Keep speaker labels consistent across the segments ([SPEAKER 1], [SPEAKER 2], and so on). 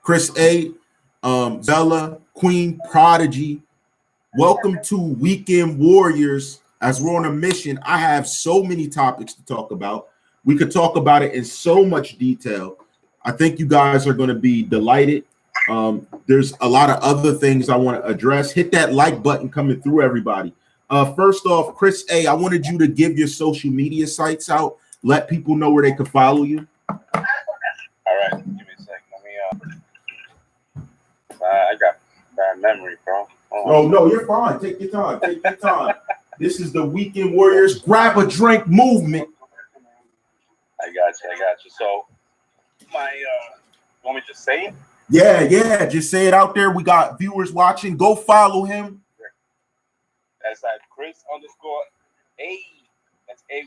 [SPEAKER 1] Chris A, Zella, Queen, Prodigy. Welcome to Weekend Warriors. As we're on a mission, I have so many topics to talk about. We could talk about it in so much detail. I think you guys are going to be delighted. There's a lot of other things I want to address. Hit that like button coming through, everybody. First off, Chris A, I wanted you to give your social media sites out. Let people know where they can follow you.
[SPEAKER 2] All right, give me a second. Let me. I got bad memory, bro.
[SPEAKER 1] Oh no, you're fine. Take your time. Take your time. This is the Weekend Warriors Grab a Drink movement.
[SPEAKER 2] I got you. So, want me to just say it?
[SPEAKER 1] Yeah. Just say it out there. We got viewers watching. Go follow him.
[SPEAKER 2] That's at Chris_A. That's AY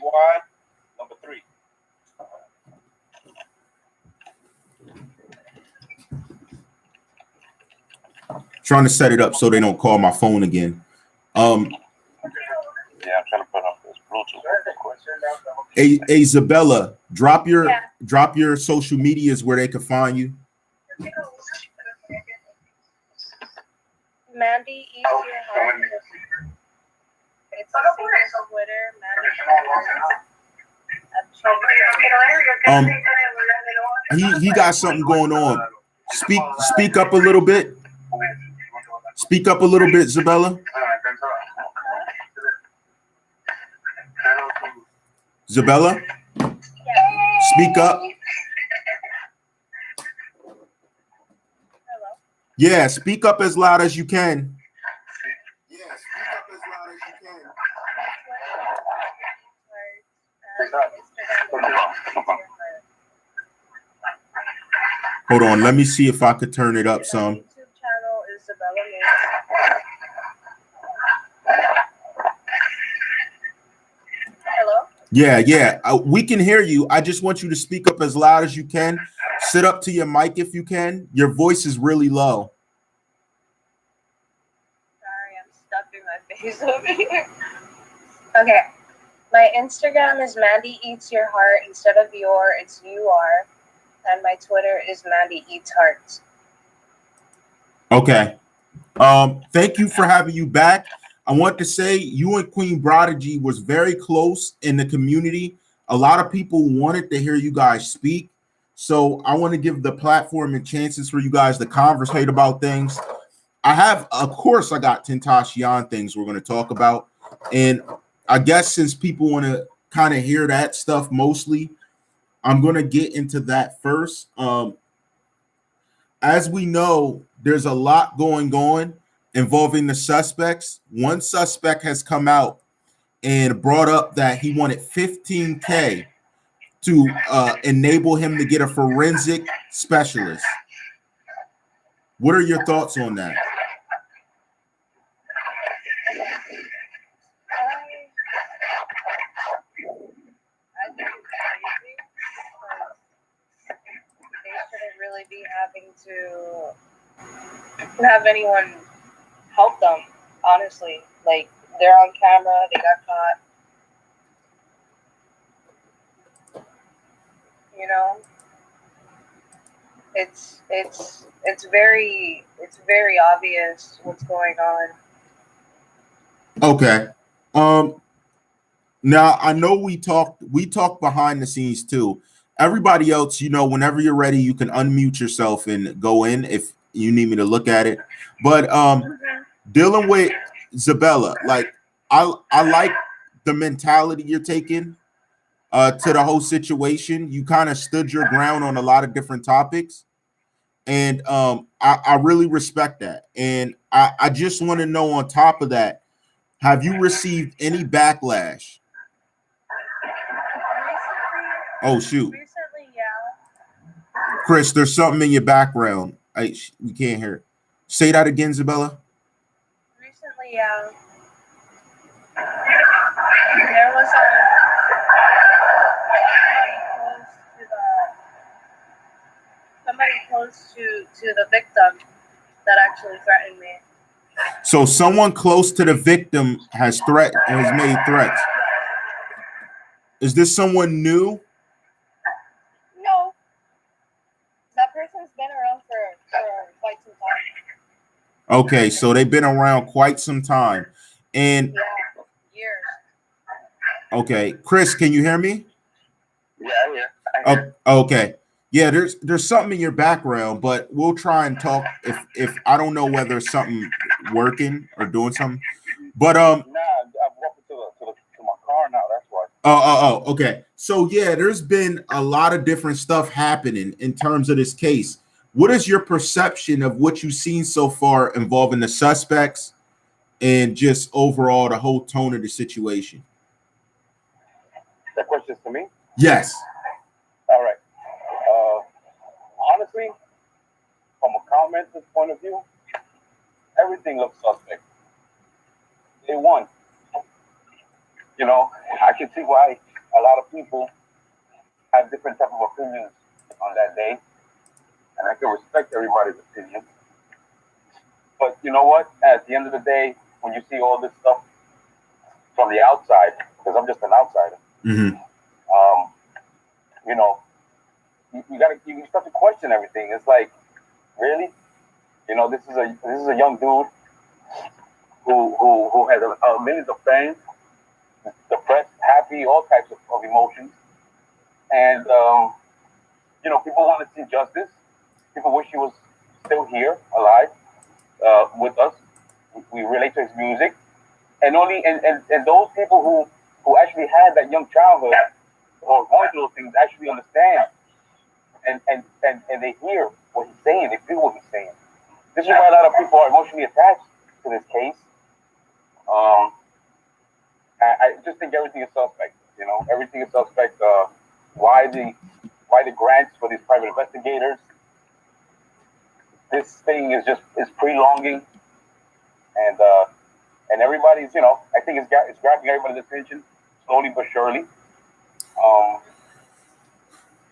[SPEAKER 2] number 3.
[SPEAKER 1] Trying to set it up so they don't call my phone again.
[SPEAKER 2] Yeah, I'm trying to put up this Bluetooth.
[SPEAKER 1] Hey, Zabella, drop your social medias where they can find you.
[SPEAKER 3] Mandy Eats Your Heart. It's a Twitter.
[SPEAKER 1] Mandy. He got something going on. Speak up a little bit. Speak up a little bit, Zabella. Zabella, speak up. Yeah, speak up as loud as you can. Hold on, let me see if I could turn it up some.
[SPEAKER 3] YouTube channel is Zabella Minx. Hello?
[SPEAKER 1] Yeah. We can hear you. I just want you to speak up as loud as you can. Sit up to your mic if you can. Your voice is really low.
[SPEAKER 3] Sorry, I'm stuffing my face over here. Okay. My Instagram is Mandy Eats Your Heart. Instead of your, it's you are. And my Twitter is Mandy Eats Heart.
[SPEAKER 1] Okay. Thank you for having you back. I want to say you and Queen Prodigy was very close in the community. A lot of people wanted to hear you guys speak. So I want to give the platform and chances for you guys to conversate about things. I got TheCzarr things we're going to talk about. And I guess since people want to kind of hear that stuff mostly, I'm going to get into that first. As we know, there's a lot going on involving the suspects. One suspect has come out and brought up that he wanted $15K to enable him to get a forensic specialist. What are your thoughts on that?
[SPEAKER 3] I think it's crazy because they shouldn't really be having to have anyone help them, honestly. Like, they're on camera, they got caught. You know? It's very obvious what's going on.
[SPEAKER 1] Okay. Now I know we talked behind the scenes too. Everybody else, whenever you're ready, you can unmute yourself and go in if you need me to look at it. But dealing with Zabella, like I like the mentality you're taking to the whole situation. You kind of stood your ground on a lot of different topics. And I really respect that. And I just want to know, on top of that, have you received any backlash? Oh, shoot.
[SPEAKER 3] Recently, yeah.
[SPEAKER 1] Chris, there's something in your background. We can't hear it. Say that again, Zabella.
[SPEAKER 3] Recently, yeah. There was somebody close to the victim that actually threatened me.
[SPEAKER 1] So someone close to the victim has made threats. Is this someone new?
[SPEAKER 3] No. That person's been around for quite some time.
[SPEAKER 1] Okay, so they've been around quite some time. And
[SPEAKER 3] yeah, years.
[SPEAKER 1] Okay, Chris, can you hear me?
[SPEAKER 2] Yeah, I hear.
[SPEAKER 1] Okay. Yeah, there's something in your background, but we'll try and talk if I don't know whether it's something working or doing something. But
[SPEAKER 2] Nah, I'm walking to my car now. That's why.
[SPEAKER 1] Okay. So yeah, there's been a lot of different stuff happening in terms of this case. What is your perception of what you've seen so far involving the suspects and just overall the whole tone of the situation?
[SPEAKER 2] The question's to me?
[SPEAKER 1] Yes.
[SPEAKER 2] All right. Honestly, from a commenter's point of view, everything looks suspect. Day one. You know, I can see why a lot of people have different type of opinions on that day, and I can respect everybody's opinion. But you know what? At the end of the day, when you see all this stuff from the outside, because I'm just an outsider, you know, you start to question everything. It's like, really, you know, this is a young dude who has millions of fans, depressed, happy, all types of emotions, and you know, people want to see justice. People wish he was still here, alive, with us. We relate to his music, and those people who actually had that young childhood or going through those things actually understand. And they hear what he's saying, they feel what he's saying. This is why a lot of people are emotionally attached to this case. I just think everything is suspect. You know, everything is suspect. Why the grants for these private investigators? This thing is prolonging, and everybody's, you know, I think it's grabbing everybody's attention slowly but surely.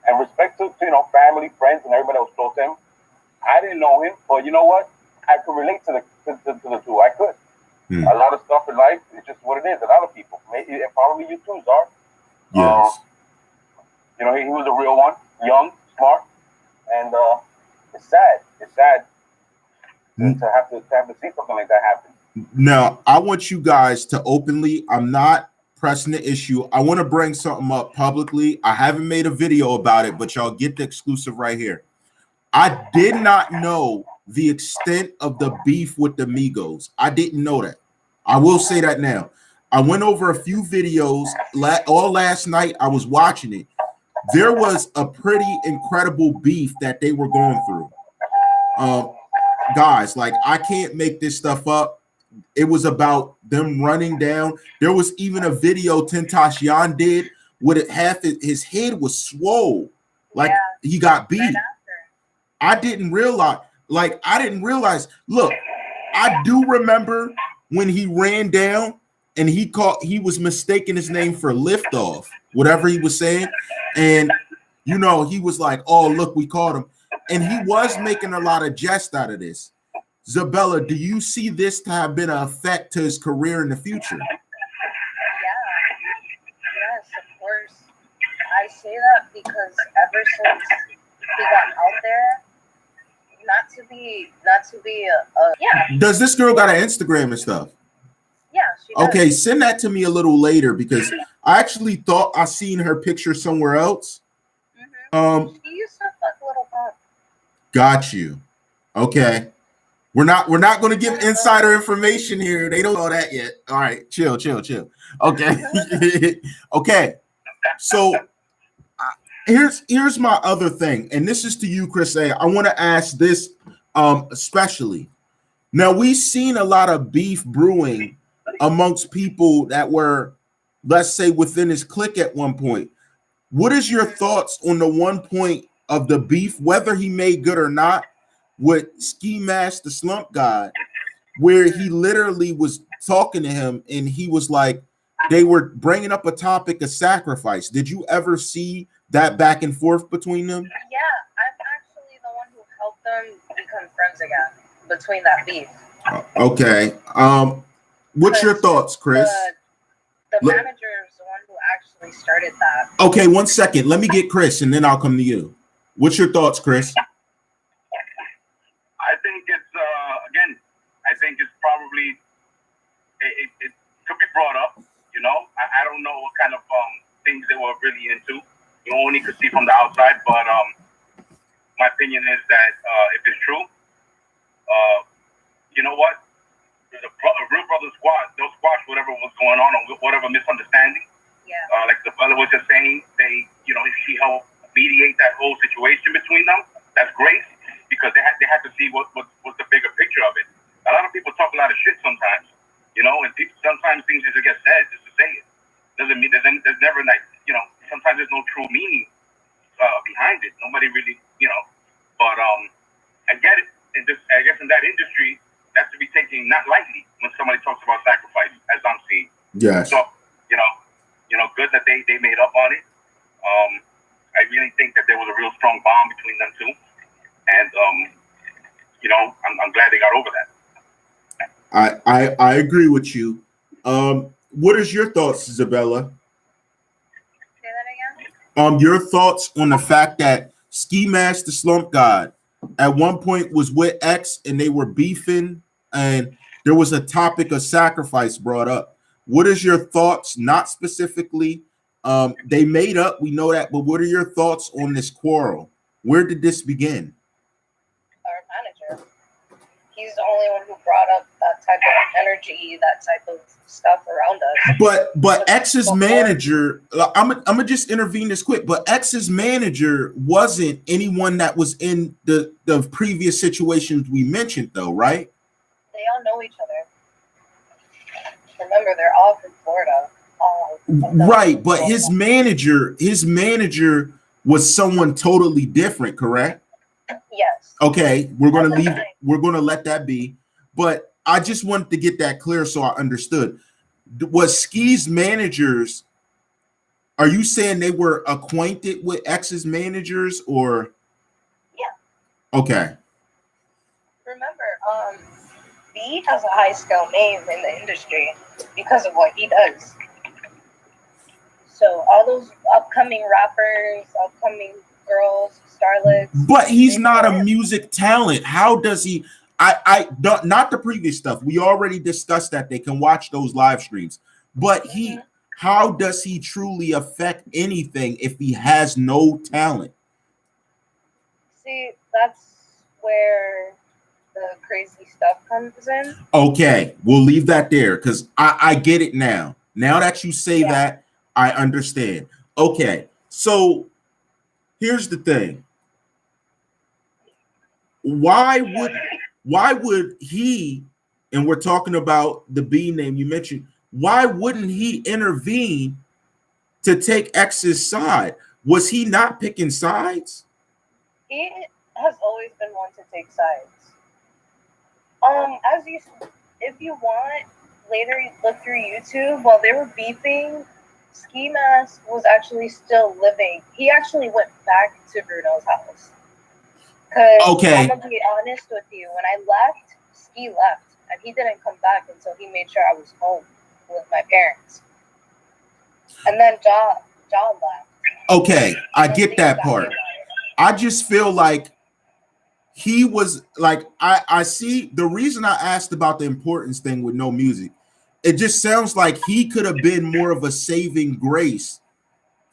[SPEAKER 2] And respect to you know, family, friends, and everybody that was close to him. I didn't know him, but you know what? I could relate to the two. I could. A lot of stuff in life is just what it is. A lot of people, maybe, and probably you too, Czar.
[SPEAKER 1] Yes.
[SPEAKER 2] You know, he was a real one, young, smart, and it's sad. It's sad to have to see something like that happen.
[SPEAKER 1] Now, I want you guys to openly. I'm not pressing the issue. I want to bring something up publicly. I haven't made a video about it, but y'all get the exclusive right here. I did not know the extent of the beef with the Migos. I didn't know that. I will say that now. I went over a few videos all last night. I was watching it. There was a pretty incredible beef that they were going through. Guys, like, I can't make this stuff up. It was about them running down. There was even a video TxxTentacion did with half his head was swole, like he got beat. I didn't realize. Look, I do remember when he ran down and he was mistaking his name for Liftoff, whatever he was saying, and you know, he was like, "Oh, look, we caught him," and he was making a lot of jest out of this. Zabella, do you see this to have been an effect to his career in the future?
[SPEAKER 3] Yes, of course. I say that because ever since he got out there, not to be
[SPEAKER 1] Does this girl got an Instagram and stuff?
[SPEAKER 3] Yeah, she does.
[SPEAKER 1] Okay, send that to me a little later because I actually thought I seen her picture somewhere else.
[SPEAKER 3] She used to fuck Little Pump.
[SPEAKER 1] Got you. Okay. We're not going to give insider information here. They don't know that yet. All right, chill. Okay. Okay. So here's my other thing, and this is to you, Chris. I want to ask this especially. Now, we've seen a lot of beef brewing amongst people that were, let's say, within his clique at one point. What is your thoughts on the one point of the beef, whether he made good or not, with Ski Mask, the slump guy, where he literally was talking to him and he was like, they were bringing up a topic of sacrifice. Did you ever see that back and forth between them?
[SPEAKER 3] Yeah, I'm actually the one who helped them become friends again between that beef.
[SPEAKER 1] Okay. What's your thoughts, Chris?
[SPEAKER 3] The manager is the one who actually started that.
[SPEAKER 1] Okay, 1 second. Let me get Chris and then I'll come to you. What's your thoughts, Chris?
[SPEAKER 2] think it's probably it could be brought up. You know, I don't know what kind of things they were really into. You only could see from the outside, but my opinion is that if it's true, you know what? The Real Brothers squad, they'll squash whatever was going on or whatever misunderstanding.
[SPEAKER 3] Yeah.
[SPEAKER 2] Like the fella was just saying, if she helped mediate that whole situation between them, that's great because they had to see what's the bigger picture of it. A lot of people talk a lot of shit sometimes, and sometimes things just get said just to say it. Doesn't mean there's never sometimes there's no true meaning behind it. Nobody really, but I get it. And just, I guess in that industry, that's to be taken not lightly when somebody talks about sacrifice, as I'm seeing.
[SPEAKER 1] Yes.
[SPEAKER 2] So, good that they made up on it. I really think that there was a real strong bond between them two. And, I'm glad they got over that.
[SPEAKER 1] I agree with you. What is your thoughts, Zabella?
[SPEAKER 3] Say that again?
[SPEAKER 1] Your thoughts on the fact that Ski Mask the Slump God at one point was with X and they were beefing and there was a topic of sacrifice brought up. What is your thoughts? Not specifically. They made up, we know that, but what are your thoughts on this quarrel? Where did this begin?
[SPEAKER 3] Our manager. He's the only one who brought up that type of energy, that type of stuff around us.
[SPEAKER 1] But X's manager, I'm gonna just intervene this quick. But X's manager wasn't anyone that was in the previous situations we mentioned, though, right?
[SPEAKER 3] They all know each other. Remember, they're all from Florida.
[SPEAKER 1] Right, but his manager was someone totally different, correct?
[SPEAKER 3] Yes.
[SPEAKER 1] Okay, we're gonna leave. We're gonna let that be. But I just wanted to get that clear so I understood. Was Ski's managers? Are you saying they were acquainted with X's managers, or?
[SPEAKER 3] Yeah.
[SPEAKER 1] Okay.
[SPEAKER 3] Remember, B has a high skill name in the industry because of what he does. So all those upcoming rappers, upcoming girls, starlets.
[SPEAKER 1] But he's not a music talent. How does he? I don't, not the previous stuff. We already discussed that. They can watch those live streams. But how does he truly affect anything if he has no talent?
[SPEAKER 3] See, that's where the crazy stuff comes in.
[SPEAKER 1] Okay, we'll leave that there because I get it now. Now that you say that, I understand. Okay, so here's the thing. Why would he, and we're talking about the B name you mentioned, why wouldn't he intervene to take X's side? Was he not picking sides?
[SPEAKER 3] He has always been one to take sides. If you want, later look through YouTube, while they were beefing, Ski Mask was actually still living. He actually went back to Bruno's house.
[SPEAKER 1] Okay.
[SPEAKER 3] I'm gonna be honest with you. When I left, Ski left, and he didn't come back until he made sure I was home with my parents. And then Ja left.
[SPEAKER 1] Okay, I get that part. I just feel like he was like, I see the reason I asked about the importance thing with no music. It just sounds like he could have been more of a saving grace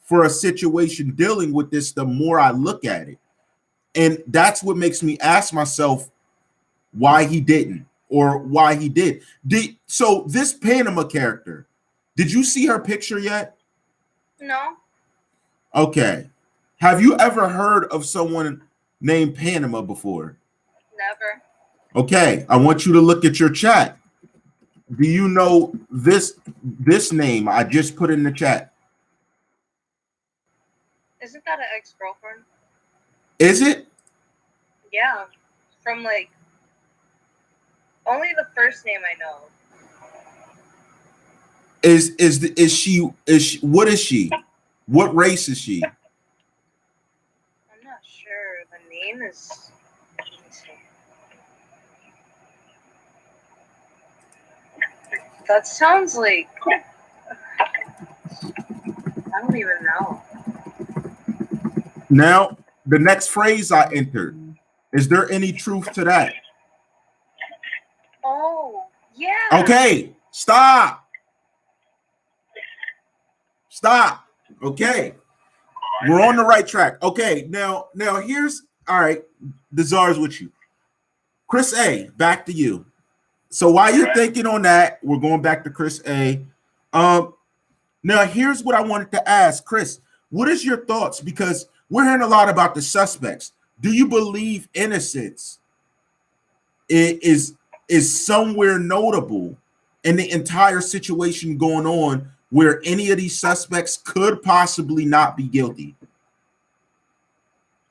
[SPEAKER 1] for a situation dealing with this the more I look at it. And that's what makes me ask myself why he didn't or why he did. So this Panama character, did you see her picture yet?
[SPEAKER 3] No.
[SPEAKER 1] Okay. Have you ever heard of someone named Panama before?
[SPEAKER 3] Never.
[SPEAKER 1] Okay, I want you to look at your chat. Do you know this name I just put in the chat?
[SPEAKER 3] Isn't that an ex-girlfriend?
[SPEAKER 1] Is it?
[SPEAKER 3] Yeah. From like only the first name I know.
[SPEAKER 1] Is she what is she? What race is she?
[SPEAKER 3] I'm not sure. The name is, let me see. That sounds like, I don't even know.
[SPEAKER 1] Now, the next phrase I entered, is there any truth to that?
[SPEAKER 3] Oh,
[SPEAKER 1] Okay, stop. Stop. Okay. We're on the right track. Okay, now here's all right. TheCzarr's with you. Chris A, back to you. So while you're thinking on that, we're going back to Chris A. Now here's what I wanted to ask, Chris. What is your thoughts? Because we're hearing a lot about the suspects. Do you believe innocence is somewhere notable in the entire situation going on where any of these suspects could possibly not be guilty?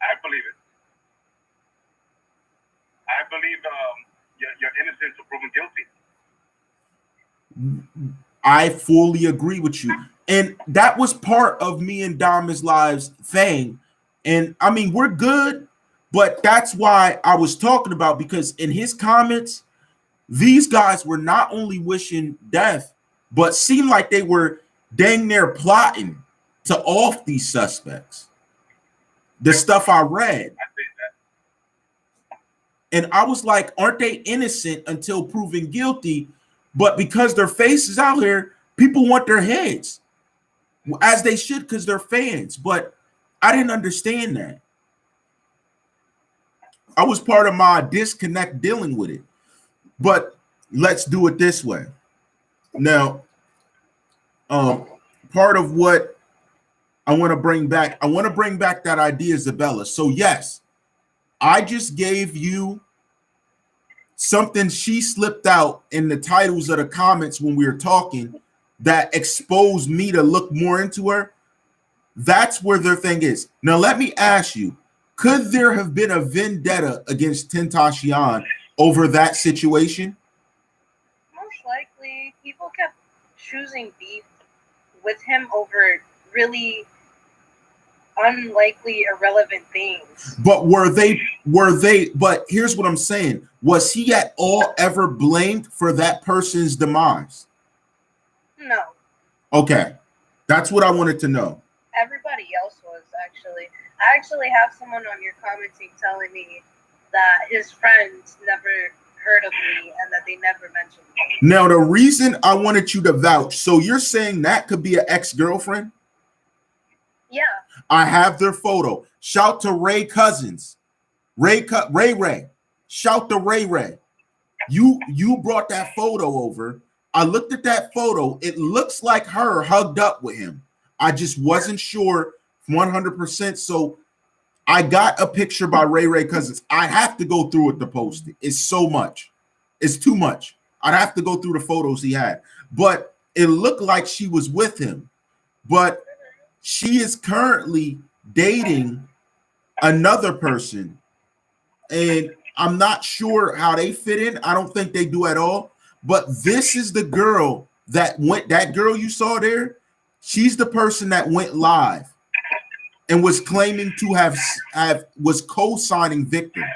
[SPEAKER 2] I believe it. I believe your innocence are proven guilty.
[SPEAKER 1] I fully agree with you. And that was part of me and Diamond's Lives thing. And I mean, we're good, but that's why I was talking about, because in his comments, these guys were not only wishing death, but seemed like they were dang near plotting to off these suspects. The stuff I read. And I was like, aren't they innocent until proven guilty? But because their face is out here, people want their heads, as they should, because they're fans. But I didn't understand that. I was part of my disconnect dealing with it. But let's do it this way. Now, part of what I want to bring back that idea, Zabella. So yes, I just gave you something she slipped out in the titles of the comments when we were talking that exposed me to look more into her. That's where their thing is. Now, let me ask you, could there have been a vendetta against Tentacion over that situation?
[SPEAKER 3] Most likely, people kept choosing beef with him over really unlikely, irrelevant things.
[SPEAKER 1] But were they, but here's what I'm saying. Was he at all ever blamed for that person's demise?
[SPEAKER 3] No.
[SPEAKER 1] Okay. That's what I wanted to know.
[SPEAKER 3] Everybody else was, actually. I actually have someone on your commenting telling me that his friends never heard of me and that they never mentioned me.
[SPEAKER 1] Now, the reason I wanted you to vouch, so you're saying that could be an ex-girlfriend?
[SPEAKER 3] Yeah.
[SPEAKER 1] I have their photo. Shout to Ray Cousins. Ray. Shout to Ray. You brought that photo over. I looked at that photo. It looks like her hugged up with him. I just wasn't sure 100%. So I got a picture by Ray Cousins. I have to go through it to post it. It's so much. It's too much. I'd have to go through the photos he had. But it looked like she was with him. But she is currently dating another person. And I'm not sure how they fit in. I don't think they do at all. But this is the girl that girl you saw there. She's the person that went live and was claiming to was co-signing Victor.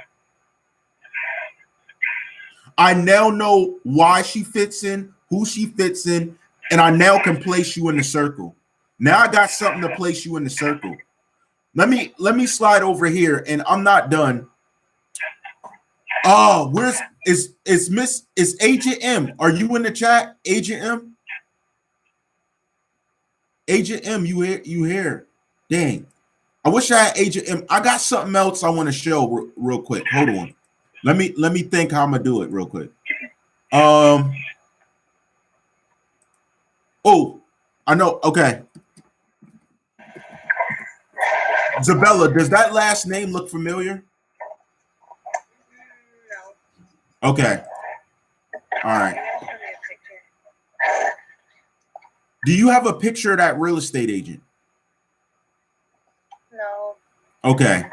[SPEAKER 1] I now know why she fits in, who she fits in, and I now can place you in the circle. Now I got something to place you in the circle. Let me slide over here, and I'm not done. Oh, is Agent M? Are you in the chat, Agent M? Agent M, you here? Dang. I wish I had Agent M. I got something else I want to show real quick. Hold on. Let me think how I'm gonna do it real quick. Oh, I know. Okay. Zabella, does that last name look familiar?
[SPEAKER 3] No.
[SPEAKER 1] Okay. All right. Do you have a picture of that real estate agent?
[SPEAKER 3] No.
[SPEAKER 1] Okay.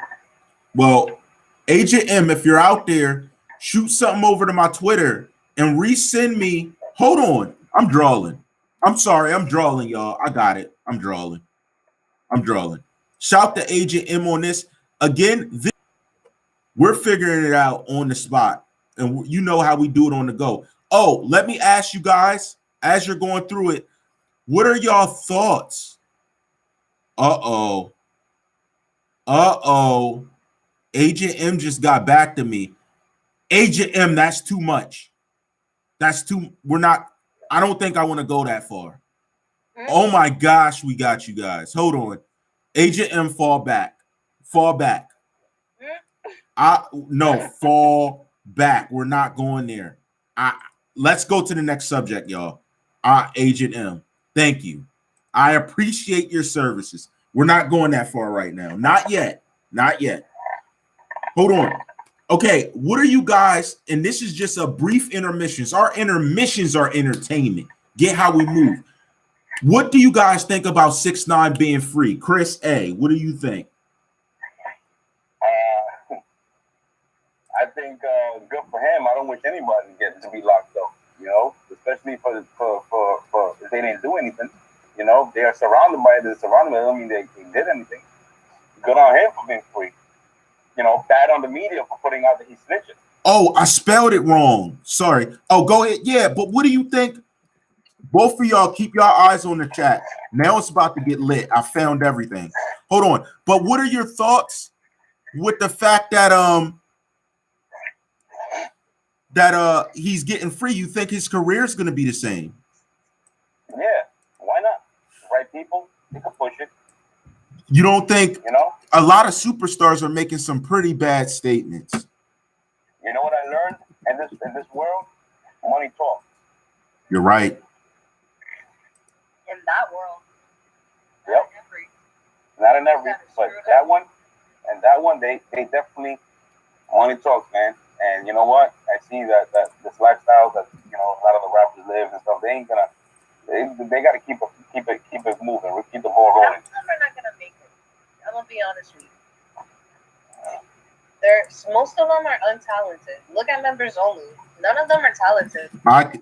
[SPEAKER 1] Well, Agent M, if you're out there, shoot something over to my Twitter and resend me. Hold on. I'm drawing. I'm sorry. I'm drawing, y'all. I got it. I'm drawing. Shout to Agent M on this. Again, we're figuring it out on the spot. And you know how we do it on the go. Oh, let me ask you guys, as you're going through it, what are y'all thoughts? Uh-oh. Agent M just got back to me. Agent M, that's too much. That's too. We're not. I don't think I want to go that far. Oh my gosh, we got you guys. Hold on. Agent M, fall back. Fall back. No, fall back. We're not going there. Let's go to the next subject, y'all. Agent M. Thank you. I appreciate your services. We're not going that far right now. Not yet. Not yet. Hold on. Okay, what are you guys? And this is just a brief intermissions. Our intermissions are entertainment. Get how we move. What do you guys think about 6ix9ine being free? Chris A., what do you think?
[SPEAKER 2] I think good for him. I don't wish anybody to be locked up, you know, especially for if they didn't do anything. You know, they are surrounded by it. They're surrounded by it. I don't mean they did anything. Good on him for being free. You know, bad on the media for putting out that he's snitching.
[SPEAKER 1] Oh, I spelled it wrong. Sorry. Oh, go ahead. Yeah, but what do you think? Both of y'all keep your eyes on the chat. Now it's about to get lit. I found everything. Hold on. But what are your thoughts with the fact that he's getting free? You think his career is going to be the same?
[SPEAKER 2] Yeah, why not? Right people, they can push it.
[SPEAKER 1] You don't think?
[SPEAKER 2] You know,
[SPEAKER 1] a lot of superstars are making some pretty bad statements.
[SPEAKER 2] You know what I learned in this world? Money talks.
[SPEAKER 1] You're right.
[SPEAKER 3] In that world.
[SPEAKER 2] Yep. Not in every, but that one, they definitely money talks, man. And you know what? I see that this lifestyle that, you know, a lot of the rappers live and stuff. They ain't gonna. They got to keep it moving. We keep the ball rolling.
[SPEAKER 3] Some of them are not gonna make it. I'm gonna be honest with you. Most of them are untalented. Look at members only. None of them are talented.
[SPEAKER 1] I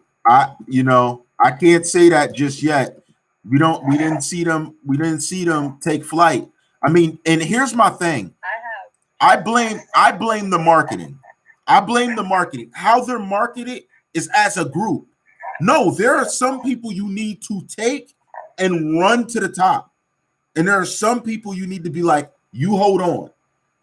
[SPEAKER 1] can't say that just yet. We didn't see them take flight. I mean, and here's my thing. I blame the marketing. I blame the marketing. How they're marketed is as a group. No, there are some people you need to take and run to the top. And there are some people you need to be like, you hold on.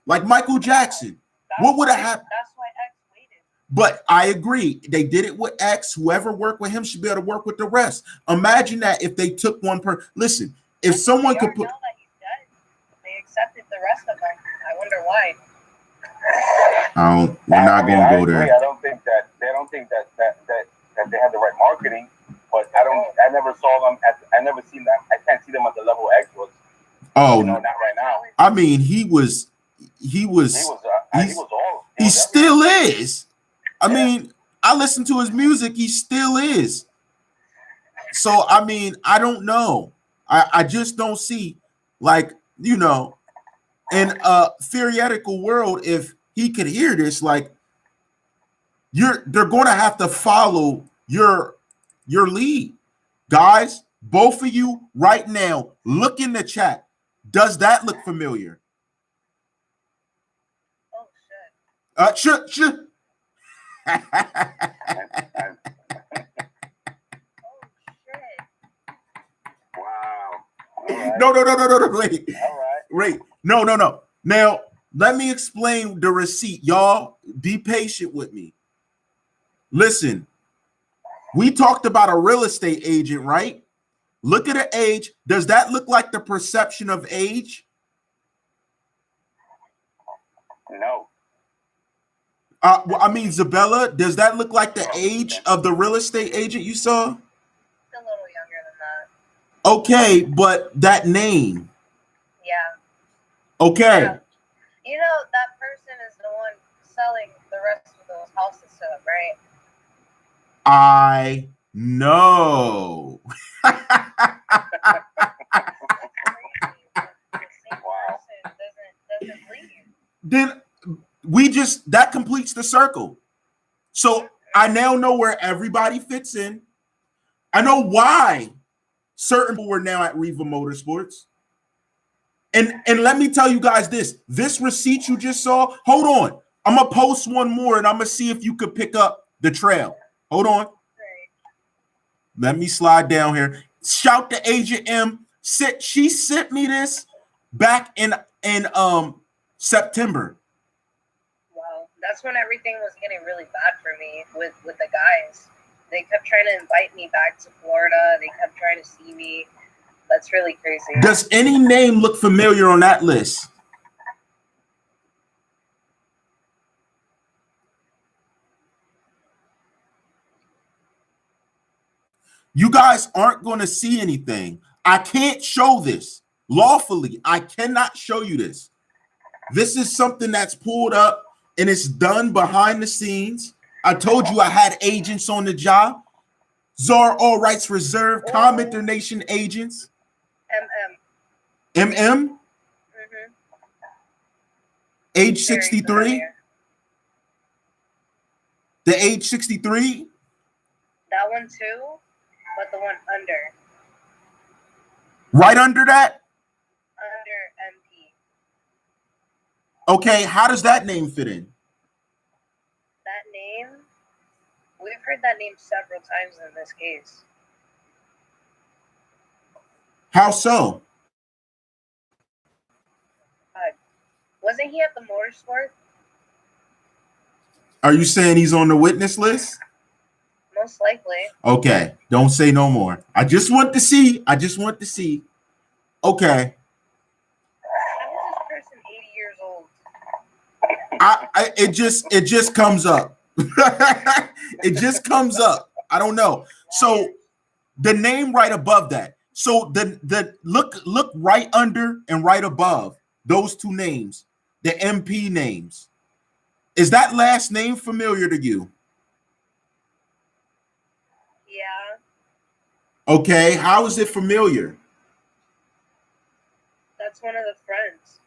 [SPEAKER 1] Like Michael Jackson. What would have happened?
[SPEAKER 3] That's why X waited.
[SPEAKER 1] But I agree. They did it with X. Whoever worked with him should be able to work with the rest. Imagine that if they took one per. Listen, if someone could put.
[SPEAKER 3] Now that he's dead, they accepted the rest of them. I wonder why.
[SPEAKER 1] We're not going to go there.
[SPEAKER 2] I don't think that they have the right marketing, but I never saw them I never seen them. I can't see them at the level X was.
[SPEAKER 1] Oh,
[SPEAKER 2] not right now.
[SPEAKER 1] I mean, he still is. I mean, I listen to his music. He still is. So, I mean, I don't know. I just don't see, like, you know, in a theoretical world, if he could hear this, like, they're going to have to follow your lead. Guys, both of you right now, look in the chat. Does that look familiar?
[SPEAKER 3] Oh,
[SPEAKER 1] Shit.
[SPEAKER 3] Oh, shit.
[SPEAKER 2] Wow. Right.
[SPEAKER 1] No. Wait.
[SPEAKER 2] All right.
[SPEAKER 1] Wait. No. Now, let me explain the receipt. Y'all, be patient with me. Listen, we talked about a real estate agent, right? Look at the age. Does that look like the perception of age?
[SPEAKER 2] No.
[SPEAKER 1] Well, I mean, Zabella, does that look like the age of the real estate agent you saw?
[SPEAKER 3] A little younger than that.
[SPEAKER 1] Okay, but that name.
[SPEAKER 3] Yeah.
[SPEAKER 1] Okay.
[SPEAKER 3] Yeah. You know, that person is the one selling the rest of those houses to him, right?
[SPEAKER 1] I know.
[SPEAKER 3] The same person doesn't leave.
[SPEAKER 1] Then that completes the circle. So I now know where everybody fits in. I know why certain people were now at Riva Motorsports. And let me tell you guys this receipt you just saw, hold on. I'm going to post one more and I'm going to see if you could pick up the trail. Hold on. Let me slide down here. Shout to Agent M. She sent me this back in September.
[SPEAKER 3] Wow, that's when everything was getting really bad for me with the guys. They kept trying to invite me back to Florida. They kept trying to see me. That's really crazy.
[SPEAKER 1] Does any name look familiar on that list? You guys aren't going to see anything. I can't show this lawfully. I cannot show you this. This is something that's pulled up and it's done behind the scenes. I told you I had agents on the job. TheCzarr, all rights reserved, Commenter Nation agents.
[SPEAKER 3] MM.
[SPEAKER 1] MM? Age 63? The age 63?
[SPEAKER 3] That one too, but the one under.
[SPEAKER 1] Right under that?
[SPEAKER 3] Under MP.
[SPEAKER 1] Okay, how does that name fit in?
[SPEAKER 3] That name, we've heard that name several times in this case.
[SPEAKER 1] How so?
[SPEAKER 3] Wasn't he at the motorsport?
[SPEAKER 1] Are you saying he's on the witness list?
[SPEAKER 3] Most likely.
[SPEAKER 1] Okay, don't say no more. I just want to see. I just want to see. Okay.
[SPEAKER 3] How is this person 80 years old?
[SPEAKER 1] It just comes up. It just comes up. I don't know. So the name right above that. So the look right under and right above those two names, the MP names. Is that last name familiar to you?
[SPEAKER 3] Yeah.
[SPEAKER 1] Okay, how is it familiar?
[SPEAKER 3] That's one of the friends.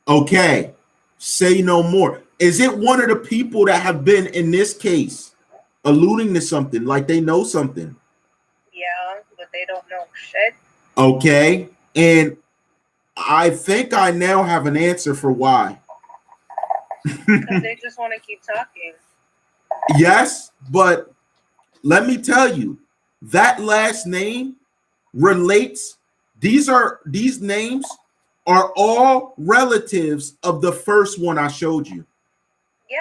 [SPEAKER 1] Okay, say no more. Is it one of the people that have been in this case alluding to something, like they know something?
[SPEAKER 3] Yeah, but they don't know shit.
[SPEAKER 1] Okay, and I think I now have an answer for why.
[SPEAKER 3] Because they just want to keep talking.
[SPEAKER 1] Yes, but let me tell you, that last name relates. These names are all relatives of the first one I showed you.
[SPEAKER 3] Yeah,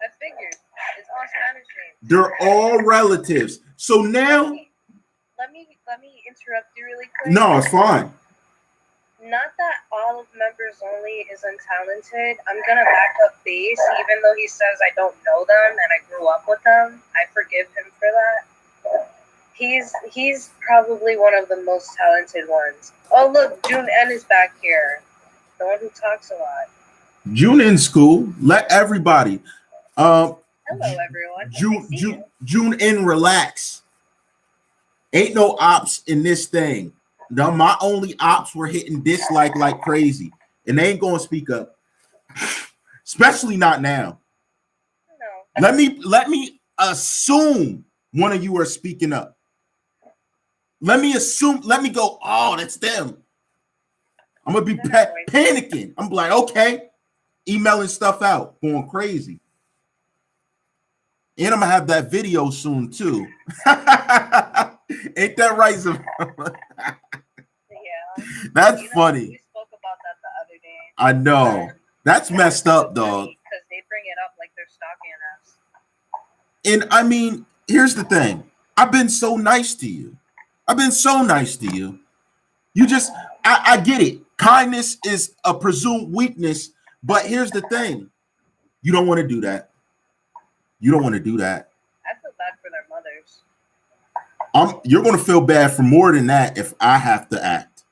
[SPEAKER 3] I figured. It's all Spanish names.
[SPEAKER 1] They're all relatives. So now,
[SPEAKER 3] let me interrupt you really quick.
[SPEAKER 1] no, it's fine.
[SPEAKER 3] Not that all of members only is untalented. I'm gonna back up Base, even though he says I don't know them and I grew up with them. I forgive him for that. He's probably one of the most talented ones. Oh look, June N is back here. The one who talks a lot.
[SPEAKER 1] June in school. Let everybody.
[SPEAKER 3] Hello everyone.
[SPEAKER 1] June in relax. Ain't no ops in this thing. No, my only ops were hitting dislike like crazy, and they ain't gonna speak up, especially not now.
[SPEAKER 3] No.
[SPEAKER 1] Let me assume one of you are speaking up. Let me go. Oh, that's them. I'm gonna be panicking. I'm like, okay, emailing stuff out, going crazy, and I'm gonna have that video soon too. Ain't that right?
[SPEAKER 3] Yeah.
[SPEAKER 1] That's funny.
[SPEAKER 3] We spoke about that the other day.
[SPEAKER 1] I know. That's messed up, dog.
[SPEAKER 3] Because they bring it up like they're stalking us.
[SPEAKER 1] And I mean, here's the thing. I've been so nice to you. You just, I get it. Kindness is a presumed weakness, but here's the thing. You don't want to do that.
[SPEAKER 3] I feel bad for their mothers.
[SPEAKER 1] You're going to feel bad for more than that if I have to act.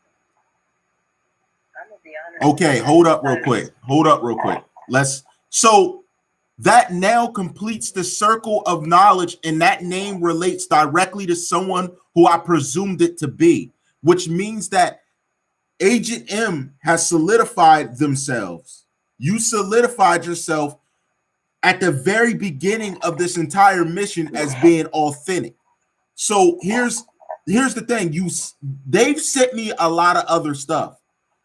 [SPEAKER 3] I'm going to be honest.
[SPEAKER 1] Okay, hold up real quick. So that now completes the circle of knowledge, and that name relates directly to someone who I presumed it to be, which means that Agent M has solidified themselves. You solidified yourself at the very beginning of this entire mission as being authentic. So here's the thing. They've sent me a lot of other stuff.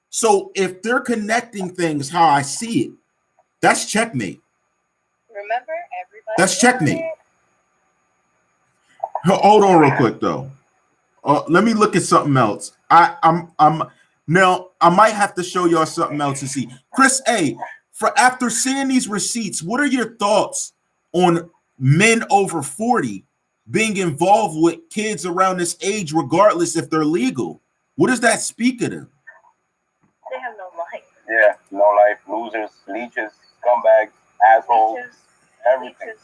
[SPEAKER 1] So if they're connecting things how I see it, that's checkmate.
[SPEAKER 3] Remember, everybody.
[SPEAKER 1] That's checkmate. Hold on real quick though. Let me look at something else. I'm now I might have to show y'all something else to see. Chris A, for after seeing these receipts, what are your thoughts on men over 40 being involved with kids around this age, regardless if they're legal? What does that speak of them?
[SPEAKER 3] They have no life.
[SPEAKER 2] Yeah, no life, losers, leeches, scumbags, assholes,
[SPEAKER 3] Leeches.
[SPEAKER 2] everything.
[SPEAKER 3] Leeches.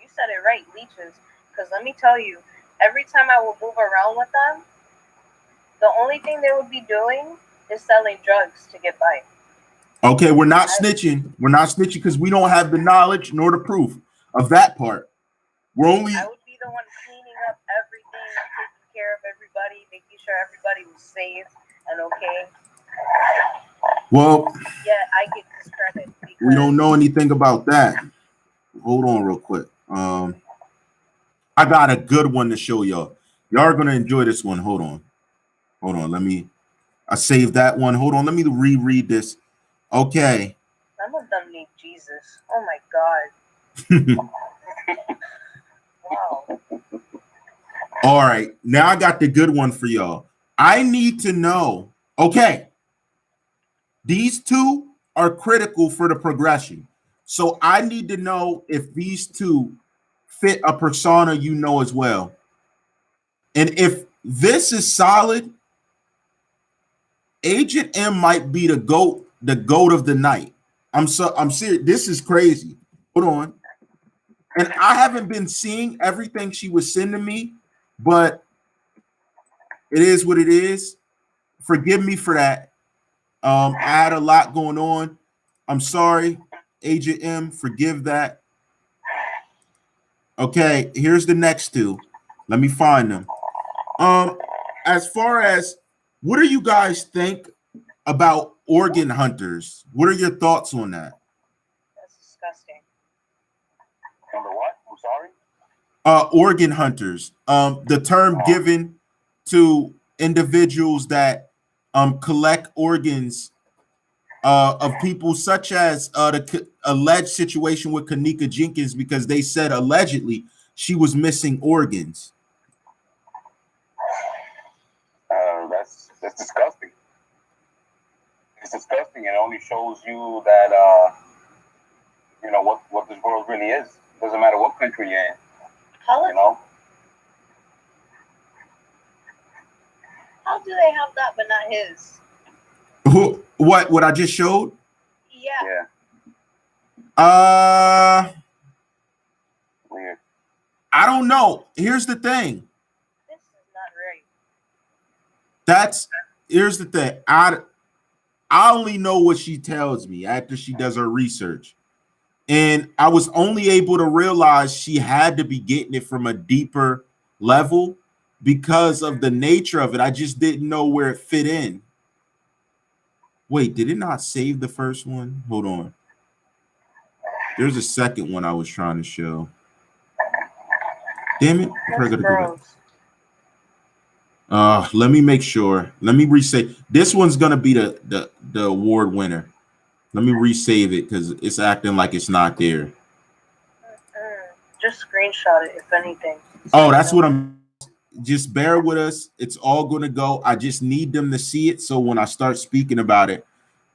[SPEAKER 3] You said it right, leeches. Because let me tell you, every time I would move around with them, the only thing they would be doing is selling drugs to get by.
[SPEAKER 1] Okay, we're not snitching. We're not snitching because we don't have the knowledge nor the proof of that part. We're only.
[SPEAKER 3] I would be the one cleaning up everything, taking care of everybody, making sure everybody was safe and okay.
[SPEAKER 1] Well,
[SPEAKER 3] Yeah, I get discredit.
[SPEAKER 1] we don't know anything about that. Hold on real quick. I got a good one to show y'all. Y'all are gonna enjoy this one. Hold on. I saved that one. Hold on. Let me reread this. Okay.
[SPEAKER 3] Some of them need Jesus. Oh my God. Wow.
[SPEAKER 1] All right. Now I got the good one for y'all. I need to know. Okay. These two are critical for the progression. So I need to know if these two fit a persona you know as well. And if this is solid, Agent M might be the goat of the night. I'm serious. This is crazy. Hold on. And I haven't been seeing everything she was sending me, but it is what it is. Forgive me for that. I had a lot going on. I'm sorry, Agent M. Forgive that. Okay, here's the next two. Let me find them. As far as what do you guys think about organ hunters? What are your thoughts on that?
[SPEAKER 3] That's disgusting.
[SPEAKER 2] Number what? I'm sorry?
[SPEAKER 1] Organ hunters. The term given to individuals that collect organs of people, such as the alleged situation with Kanika Jenkins, because they said allegedly she was missing organs.
[SPEAKER 2] That's disgusting. It's disgusting. It only shows you that you know what this world really is. Doesn't matter what country you're in. You know.
[SPEAKER 3] How do they have that but not his?
[SPEAKER 1] Who? What I just showed?
[SPEAKER 3] Yeah.
[SPEAKER 2] Weird.
[SPEAKER 1] I don't know. Here's the thing.
[SPEAKER 3] This is not right.
[SPEAKER 1] Here's the thing. I only know what she tells me after she does her research. And I was only able to realize she had to be getting it from a deeper level because of the nature of it. I just didn't know where it fit in. Wait, did it not save the first one? Hold on. There's a second one I was trying to show. Damn it. Let me make sure. Let me resave. This one's gonna be the award winner. Let me resave it because it's acting like it's not there.
[SPEAKER 3] Just screenshot it, if anything.
[SPEAKER 1] Oh, that's what I'm. Just bear with us. It's all gonna go. I just need them to see it so when I start speaking about it,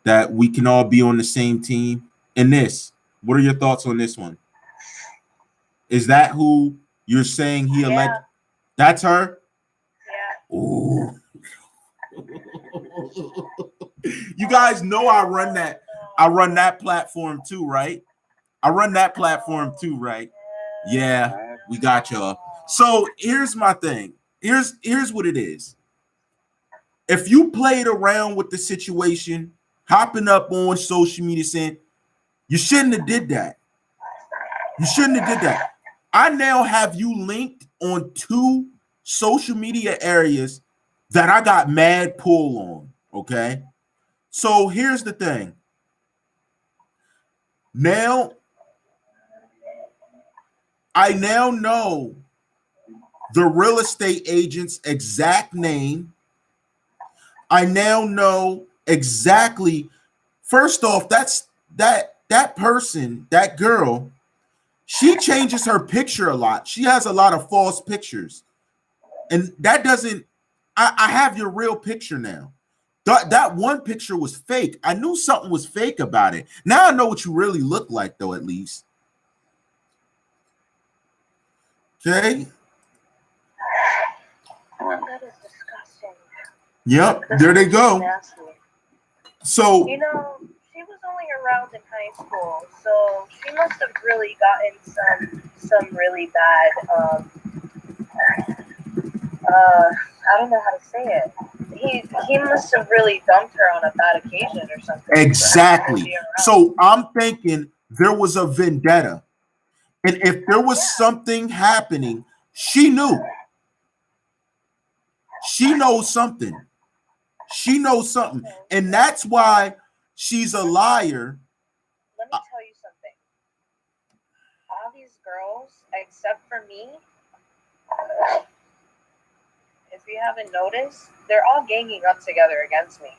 [SPEAKER 1] that we can all be on the same team. And this, what are your thoughts on this one? Is that who you're saying he alleged? That's her?
[SPEAKER 3] Yeah.
[SPEAKER 1] Ooh. You guys know I run that platform too, right? Yeah, we got y'all. So here's my thing. Here's what it is. If you played around with the situation, hopping up on social media saying, you shouldn't have did that. I now have you linked on 2 social media areas that I got mad pull on, okay? So here's the thing. I now know the real estate agent's exact name. I now know exactly. First off, that person, that girl, she changes her picture a lot. She has a lot of false pictures. And that doesn't, I have your real picture now. That one picture was fake. I knew something was fake about it. Now I know what you really look like, though, at least. Okay.
[SPEAKER 3] That is disgusting.
[SPEAKER 1] Yep, there they go.
[SPEAKER 3] Nasty.
[SPEAKER 1] So
[SPEAKER 3] You know, she was only around in high school, so she must have really gotten some really bad I don't know how to say it. He must have really dumped her on a bad occasion or something.
[SPEAKER 1] exactly. So I'm thinking there was a vendetta. And if there was something happening, she knew. She knows something. She knows something. And that's why she's a liar.
[SPEAKER 3] Let me tell you something. All these girls, except for me, if you haven't noticed, they're all ganging up together against me.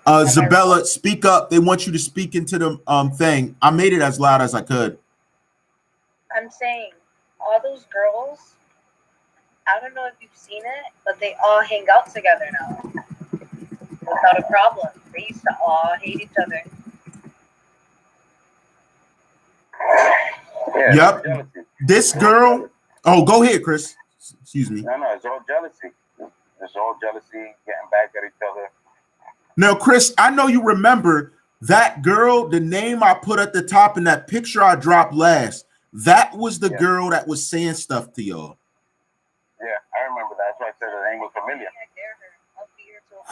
[SPEAKER 1] Zabella, speak up. They want you to speak into the thing. I made it as loud as I could.
[SPEAKER 3] I'm saying, all those girls, I don't know if you've seen it, but they all hang out together now. Without a problem. They used to all hate each other.
[SPEAKER 2] Yeah,
[SPEAKER 1] Yep. This girl. Oh, go ahead, Chris. Excuse me.
[SPEAKER 2] No, it's all jealousy. It's all jealousy, getting back at each other.
[SPEAKER 1] Now, Chris, I know you remember that girl, the name I put at the top in that picture I dropped last. That was the girl that was saying stuff to y'all.
[SPEAKER 2] Yeah, I remember that. That's why I said her name was familiar.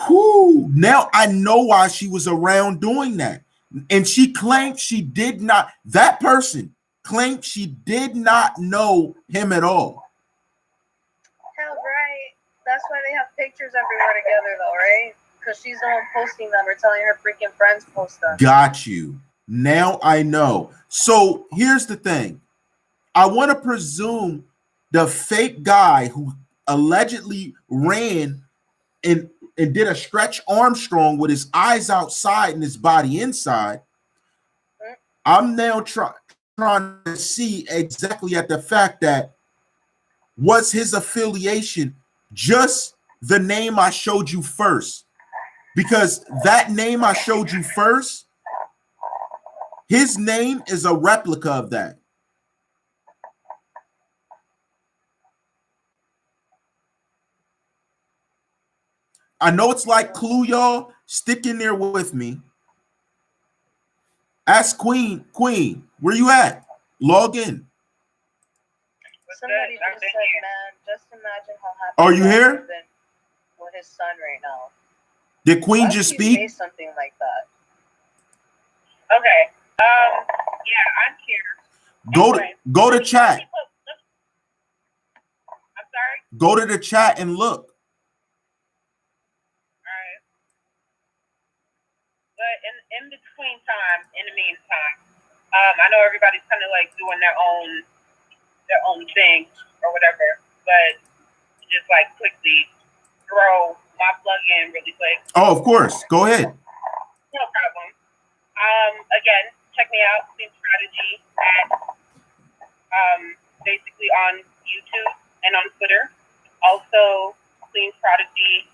[SPEAKER 1] Whoo, now I know why she was around doing that. And she claimed she did not, that person claimed she did not know him at all.
[SPEAKER 3] Hell right. That's why they have pictures everywhere together though, right? Because she's the one posting them or telling her freaking friends post them.
[SPEAKER 1] Got you. Now I know. So here's the thing. I want to presume the fake guy who allegedly ran and did a Stretch Armstrong with his eyes outside and his body inside. I'm now trying to see exactly at the fact that was his affiliation just the name I showed you first? Because that name I showed you first, his name is a replica of that. I know it's like Clue, y'all. Stick in there with me. Ask Queen, where you at? Log in.
[SPEAKER 3] Somebody just said, man, just imagine how happy
[SPEAKER 1] Are you here?
[SPEAKER 3] With his son right now.
[SPEAKER 1] Did Queen
[SPEAKER 3] Why
[SPEAKER 1] just
[SPEAKER 3] would you
[SPEAKER 1] speak?
[SPEAKER 3] say something like that?
[SPEAKER 4] Okay. Yeah, I'm here.
[SPEAKER 1] Go to chat.
[SPEAKER 4] I'm sorry?
[SPEAKER 1] Go to the chat and look.
[SPEAKER 4] Alright. But in between time, in the meantime, I know everybody's kind of like doing their own thing or whatever, but just like quickly throw my plug in really quick.
[SPEAKER 1] Oh, of course. Go ahead.
[SPEAKER 4] No problem. Again, check me out, Clean Prodigy at basically on YouTube and on Twitter. Also, Clean Prodigy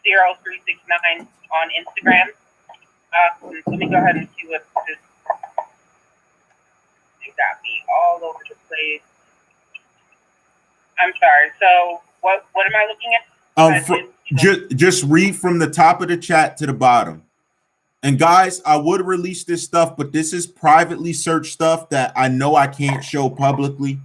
[SPEAKER 4] 0369 on Instagram. Let me go ahead and see what this. It got me all over the place. I'm sorry. So what am I looking at?
[SPEAKER 1] Just read from the top of the chat to the bottom. And guys, I would release this stuff, but this is privately searched stuff that I know I can't show publicly.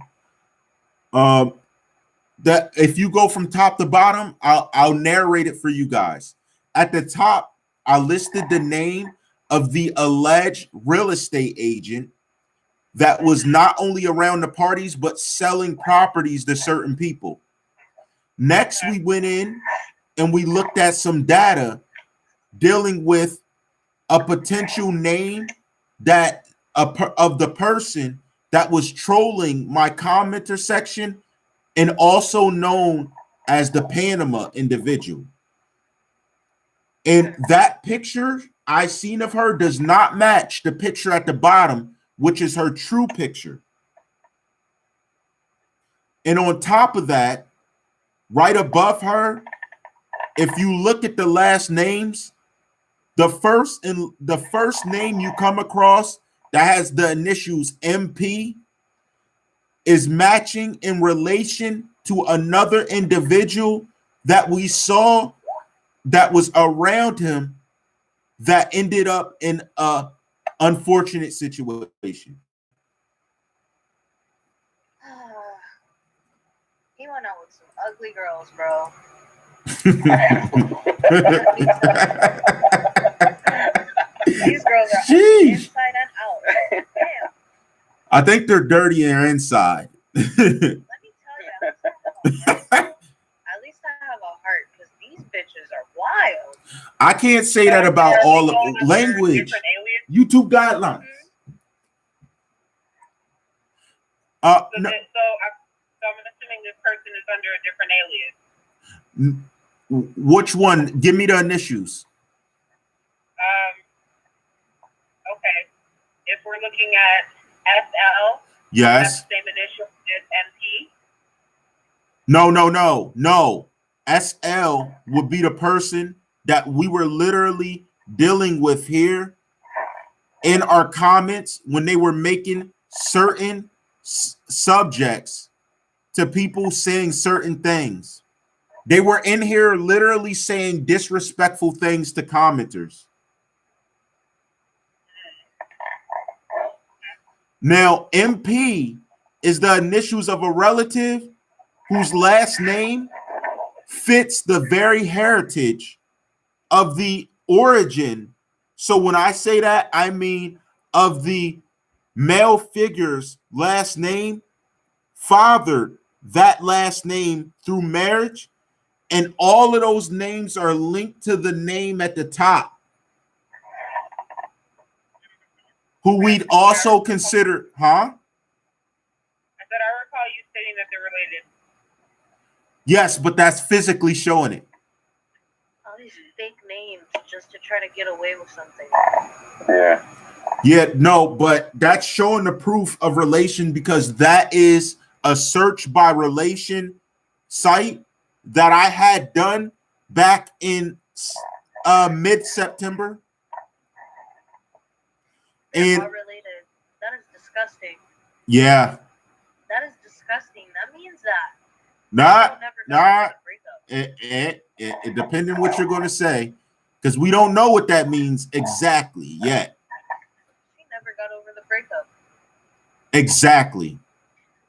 [SPEAKER 1] That if you go from top to bottom, I'll narrate it for you guys. At the top, I listed the name of the alleged real estate agent that was not only around the parties, but selling properties to certain people. Next, we went in and we looked at some data dealing with a potential name that of the person that was trolling my commenter section and also known as the Panama individual. And that picture I seen of her does not match the picture at the bottom, which is her true picture. And on top of that, right above her, if you look at the last names, the first name you come across that has the initials MP is matching in relation to another individual that we saw that was around him that ended up in a unfortunate situation.
[SPEAKER 3] He went out with some ugly girls, bro. These girls are ugly inside and out. Damn.
[SPEAKER 1] I think they're dirtier inside.
[SPEAKER 3] Let me tell you, at least I have a heart because these bitches are wild.
[SPEAKER 1] I can't say that about all of language. YouTube guidelines.
[SPEAKER 4] So I'm assuming this person is under a different alias.
[SPEAKER 1] Which one? Give me the initials.
[SPEAKER 4] Okay. If we're looking at SL,
[SPEAKER 1] yes.
[SPEAKER 4] That's the same initial as MP.
[SPEAKER 1] No. SL would be the person that we were literally dealing with here in our comments when they were making certain subjects to people saying certain things. They were in here literally saying disrespectful things to commenters. Now, MP is the initials of a relative whose last name fits the very heritage of the origin. So when I say that, I mean of the male figure's last name fathered that last name through marriage, and all of those names are linked to the name at the top, who we'd also consider,
[SPEAKER 4] I said, I recall you stating that they're related.
[SPEAKER 1] Yes, but that's physically showing it.
[SPEAKER 3] All these fake names just to try to get away with something.
[SPEAKER 1] Yeah, no, but that's showing the proof of relation because that is a search by relation site that I had done back in mid-September.
[SPEAKER 3] They're all related. That is disgusting.
[SPEAKER 1] Yeah.
[SPEAKER 3] That is disgusting. That means that.
[SPEAKER 1] It depends on what you're going to say, because we don't know what that means exactly yet.
[SPEAKER 3] She never got over the breakup.
[SPEAKER 1] Exactly.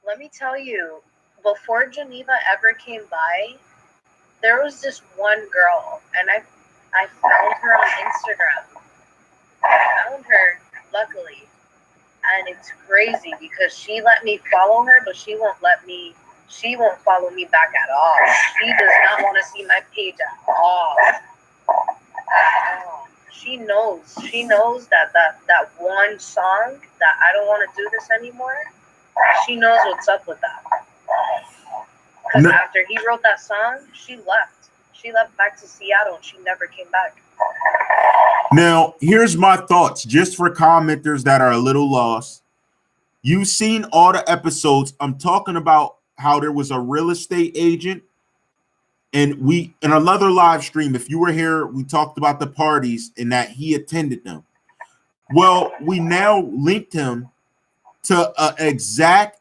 [SPEAKER 3] Let me tell you, before Geneva ever came by, there was this one girl, and I found her on Instagram. I found her, luckily, and it's crazy because she let me follow her, but she won't follow me back at all. She does not want to see my page at all. She knows that one song that I don't want to do this anymore. She knows what's up with that. Because after he wrote that song, she left. She left back to Seattle and she never came back.
[SPEAKER 1] Now, here's my thoughts, just for commenters that are a little lost. You've seen all the episodes. I'm talking about how there was a real estate agent, and we, in another live stream, if you were here, we talked about the parties and that he attended them. Well, we now linked him to an exact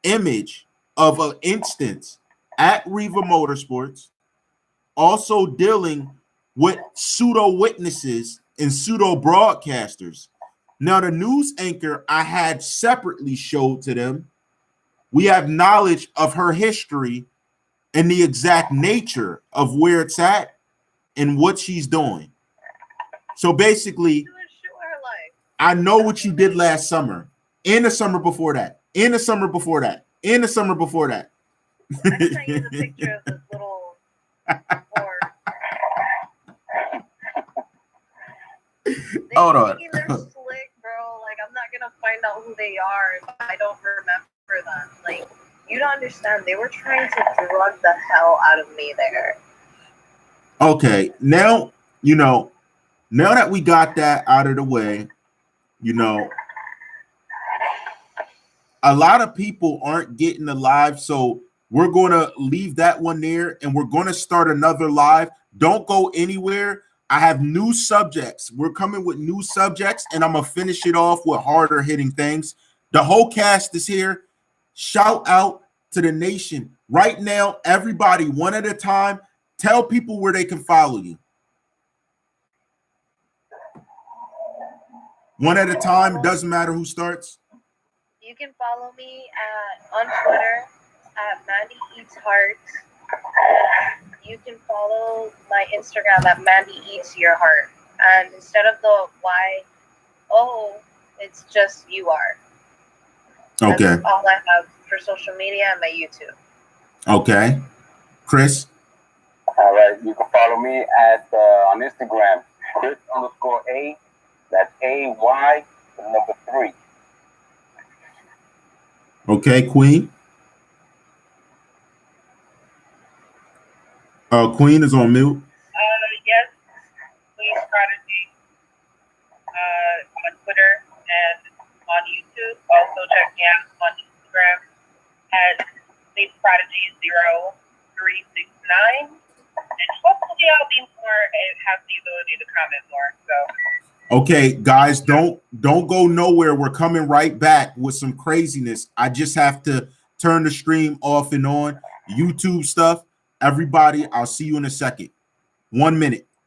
[SPEAKER 1] image of an instance at Riva Motorsports, also dealing with pseudo witnesses and pseudo broadcasters. Now, the news anchor I had separately showed to them, we have knowledge of her history and the exact nature of where it's at and what she's doing. So basically, I know what you did last summer, and the summer before that, and the summer before that, and the summer before that.
[SPEAKER 3] I sent you the picture of this little board.
[SPEAKER 1] Hold on.
[SPEAKER 3] They're slick, bro. Like, I'm not gonna find out who they are if I don't remember them. Like, you don't understand. They were trying to drug the hell out of me there.
[SPEAKER 1] Okay, now, now that we got that out of the way, a lot of people aren't getting the live, so we're going to leave that one there, and we're going to start another live. Don't go anywhere. I have new subjects. We're coming with new subjects, and I'm going to finish it off with harder hitting things. The whole cast is here. Shout out to the nation right now. Everybody, one at a time, tell people where they can follow you. One at a time. Doesn't matter who starts.
[SPEAKER 3] You can follow me on Twitter at mandyeatsurheart. You can follow my Instagram at mandyeatsurheart. And instead of the YO, it's just you are.
[SPEAKER 1] Okay.
[SPEAKER 3] That's all I have for social media and my YouTube.
[SPEAKER 1] Okay. Chris?
[SPEAKER 2] All right, you can follow me at on Instagram, Chris_A. That's AY, the number 3.
[SPEAKER 1] Okay, Queen. Queen is on mute.
[SPEAKER 4] Yes, please Prodigy on Twitter and on YouTube. Also check me out on Instagram at Prodigy0369. And hopefully I'll be more and have the ability to comment more. So
[SPEAKER 1] Okay, guys, don't go nowhere. We're coming right back with some craziness. I just have to turn the stream off and on. YouTube stuff. Everybody, I'll see you in a second. 1 minute.